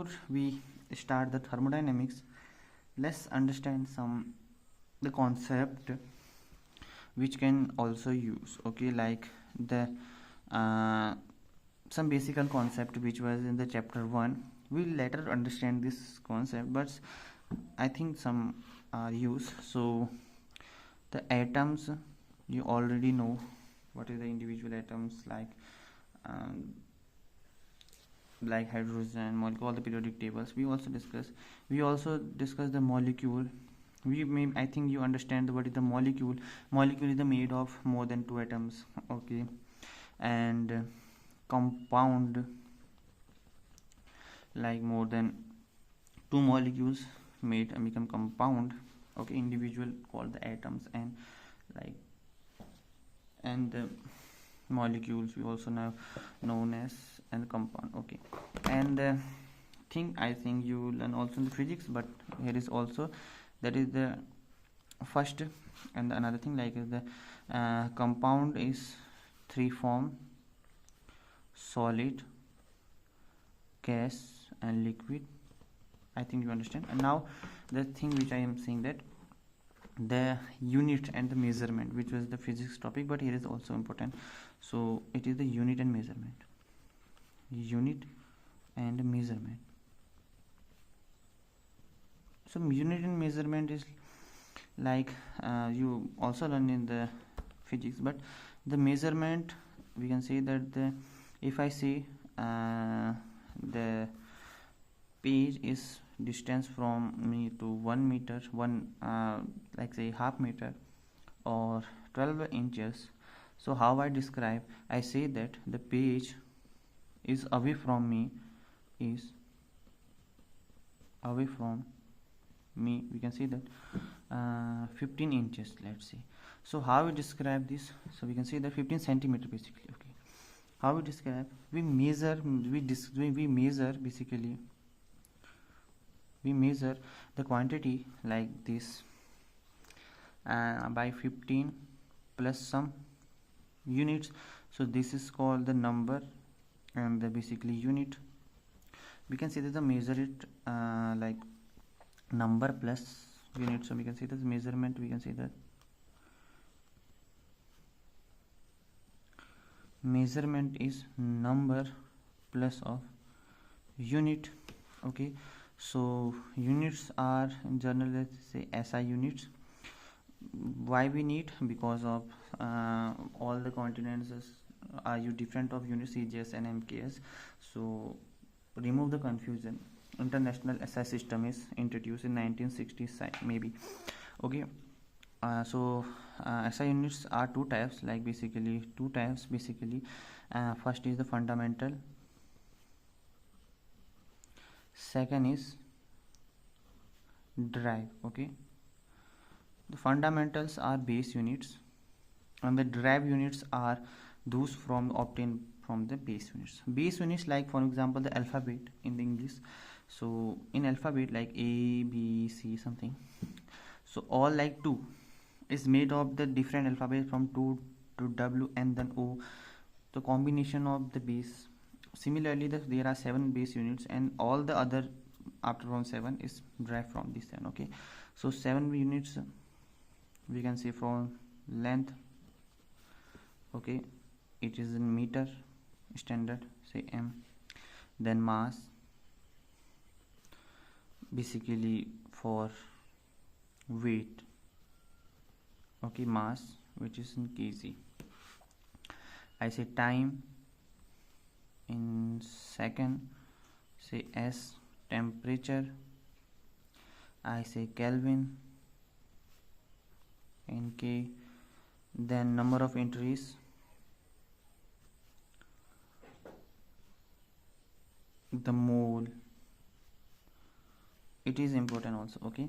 before we start the thermodynamics, let's understand the concept which can also use, okay, like the some basic concept which was in the chapter 1. We'll later understand this concept, but I think some are used. So the atoms, you already know what is the individual atoms, like hydrogen molecule, all the periodic tables we also discuss the molecule. I think you understand what is the molecule. Molecule is made of more than 2 atoms, okay. And compound, like more than 2 molecules made and become compound, okay. Individual called the atoms, and the molecules we also now known as and compound, okay. And I think you learn also in the physics, but here is also that is the first. And another thing like is the compound is 3 form: solid, gas and liquid. I think you understand. And now the thing which I am saying, that the unit and the measurement, which was the physics topic, but here is also important. So it is the unit and measurement. Unit and measurement. So unit and measurement is like you also learn in the physics, but the measurement, we can say that if I say the page is distance from me to 1 meter, like say half meter or 12 inches. So how I describe? I say that the page is away from me, we can say that 15 inches, let's say. So how we describe this? So we can say that 15 centimeter basically, okay. How we describe? We measure basically, we measure the quantity like this by 15 plus some units. So this is called the number, and the basically unit. We can say that the measure it like number plus unit. So we can say that measurement, we can say that measurement is number plus of unit, okay. So units are in general, let's say SI units. Why we need? Because of all the continents are different of units, CGS and MKS. So remove the confusion. International SI system is introduced in 1960s maybe, okay. So SI units are two types. First is the fundamental, second is derive, okay. The fundamentals are base units, and the derived units are those obtained from the base units. Base units, like for example the alphabet in the English. So in alphabet like A, B, C something, so all like 2 is made of the different alphabet from 2 to W and then O, the combination of the base. Similarly there are 7 base units, and all the other after from 7 is derived from this 7, okay. So 7 units we can say from length, okay, it is in meter standard, say m. Then mass, basically for weight, okay, mass which is in kg. I say time in second, say S. Temperature, I say Kelvin in K. Then number of entries, the mole, it is important also, okay.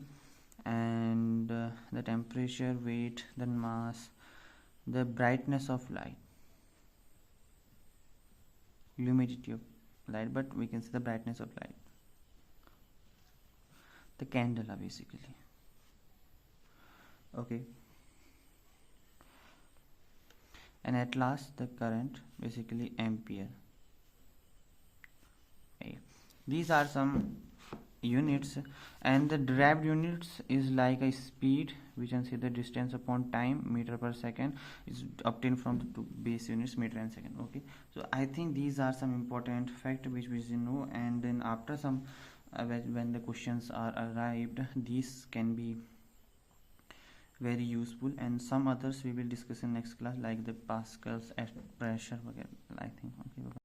And the temperature, weight, then mass, the brightness of light, luminosity of light, but we can see the brightness of light, the candela basically, okay. And at last the current, basically ampere, okay. These are some units, and the derived units is like a speed. We can say the distance upon time, meter per second, is obtained from the two base units, meter and second. Okay, so I think these are some important fact which we should know, and then after some when the questions are arrived, these can be very useful, and some others we will discuss in next class, like the Pascal's pressure, I think. Okay, bye.